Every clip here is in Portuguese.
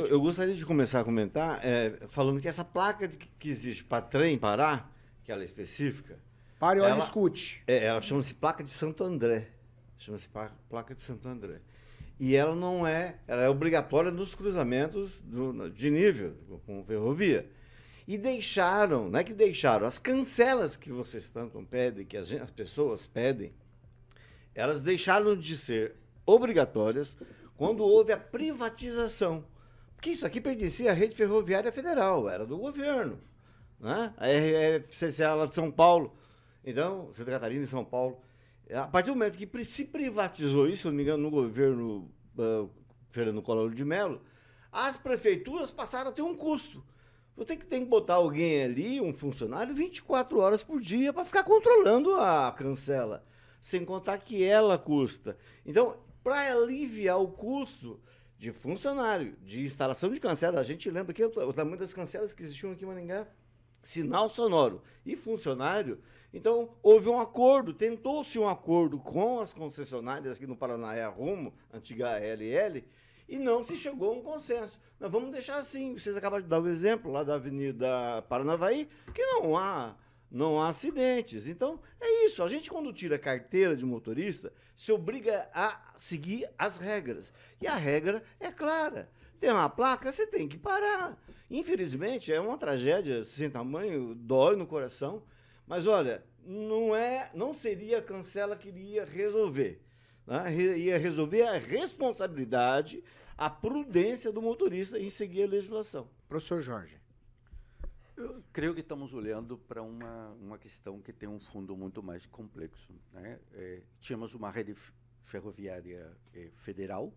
Eu gostaria de começar a comentar falando que essa placa que existe para trem parar, que ela é específica, Pare, olhe e ela, escute. ela chama-se placa de Santo André. Chama-se placa de Santo André. E ela não é, ela é obrigatória nos cruzamentos de nível com ferrovia. E deixaram, não é que deixaram, as cancelas que vocês tanto pedem, que as pessoas pedem, elas deixaram de ser obrigatórias quando houve a privatização. Porque isso aqui pertencia à rede ferroviária federal, era do governo. Né? A RFCCA lá de São Paulo, então, Santa Catarina e São Paulo. A partir do momento que se privatizou isso, se não me engano, no governo Fernando Collor de Mello, as prefeituras passaram a ter um custo. Você tem que botar alguém ali, um funcionário, 24 horas por dia para ficar controlando a cancela, sem contar que ela custa. Então, para aliviar o custo de funcionário, de instalação de cancela, a gente lembra que o tamanho das cancelas que existiam aqui em Maringá, sinal sonoro e funcionário. Então, houve um acordo, tentou-se um acordo com as concessionárias aqui no Paraná, a Rumo, antiga ALL, e não se chegou a um consenso. Nós vamos deixar assim. Vocês acabaram de dar o exemplo lá da Avenida Paranavaí, que não há acidentes. Então, é isso. A gente, quando tira carteira de motorista, se obriga a seguir as regras. E a regra é clara. Tem uma placa, você tem que parar. Infelizmente, é uma tragédia sem tamanho, dói no coração. Mas, olha, não seria a cancela que iria resolver. Né? Ia resolver a responsabilidade, a prudência do motorista em seguir a legislação. Professor Jorge. Eu creio que estamos olhando para uma questão que tem um fundo muito mais complexo. Né? Tínhamos uma rede ferroviária federal,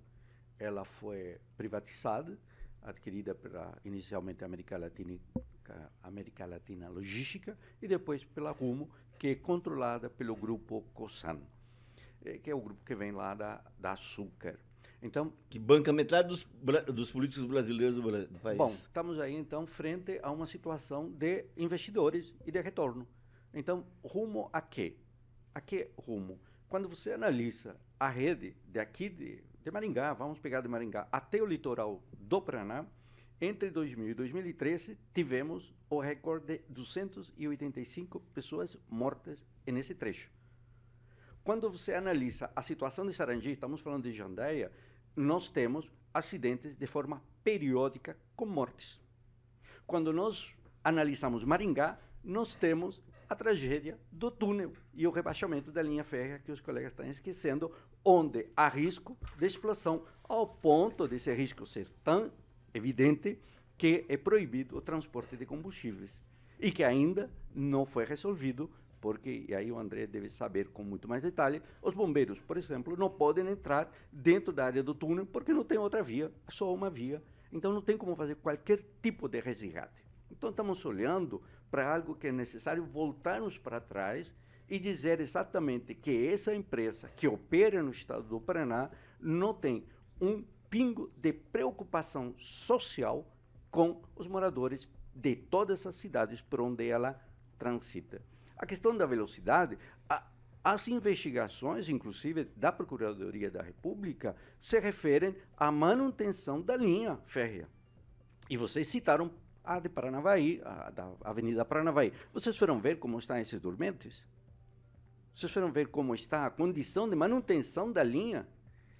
ela foi privatizada, adquirida inicialmente a América Latina Logística e depois pela Rumo, que é controlada pelo grupo Cosan, que é o grupo que vem lá da Açúcar. Então, que banca metade dos políticos brasileiros do país. Bom, estamos aí, então, frente a uma situação de investidores e de retorno. Então, rumo a quê? A que rumo? Quando você analisa a rede de Maringá, vamos pegar de Maringá até o litoral do Paraná, entre 2000 e 2013, tivemos o recorde de 285 pessoas mortas nesse trecho. Quando você analisa a situação de Sarandi, estamos falando de Jandaia, nós temos acidentes de forma periódica com mortes. Quando nós analisamos Maringá, nós temos a tragédia do túnel e o rebaixamento da linha férrea que os colegas estão esquecendo, onde há risco de explosão, ao ponto desse risco ser tão evidente que é proibido o transporte de combustíveis e que ainda não foi resolvido, porque, e aí o André deve saber com muito mais detalhe, os bombeiros, por exemplo, não podem entrar dentro da área do túnel porque não tem outra via, só uma via. Então não tem como fazer qualquer tipo de resgate. Então estamos olhando para algo que é necessário voltarmos para trás e dizer exatamente que essa empresa que opera no estado do Paraná não tem um pingo de preocupação social com os moradores de todas essas cidades por onde ela transita. A questão da velocidade, as investigações, inclusive, da Procuradoria da República, se referem à manutenção da linha férrea. E vocês citaram a de Paranavaí, a da Avenida Paranavaí. Vocês foram ver como estão esses dormentes? Vocês foram ver como está a condição de manutenção da linha?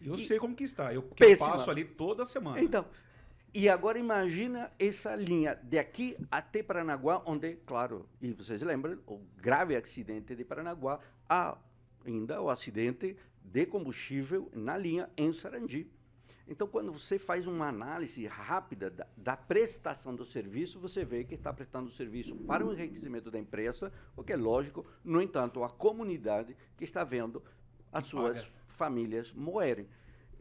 Eu sei como que está, eu passo ali toda semana. Então, e agora imagina essa linha de aqui até Paranaguá, onde, claro, e vocês lembram, o grave acidente de Paranaguá, há ainda o acidente de combustível na linha em Sarandi. Então, quando você faz uma análise rápida da prestação do serviço, você vê que está prestando serviço para o enriquecimento da empresa, o que é lógico, no entanto, a comunidade que está vendo as suas famílias morrerem.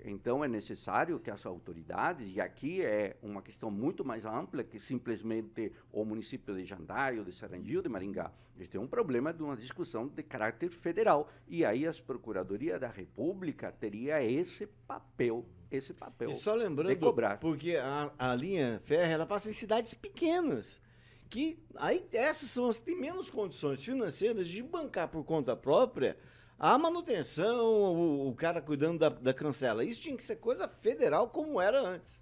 Então, é necessário que as autoridades, e aqui é uma questão muito mais ampla que simplesmente o município de Jandaia, ou de Sarandi, ou de Maringá. Eles têm um problema de uma discussão de caráter federal. E aí as Procuradorias da República teria esse papel e só lembrando, de cobrar. Porque a linha férrea, ela passa em cidades pequenas, que aí essas são as que têm menos condições financeiras de bancar por conta própria a manutenção, o cara cuidando da cancela. Isso tinha que ser coisa federal como era antes.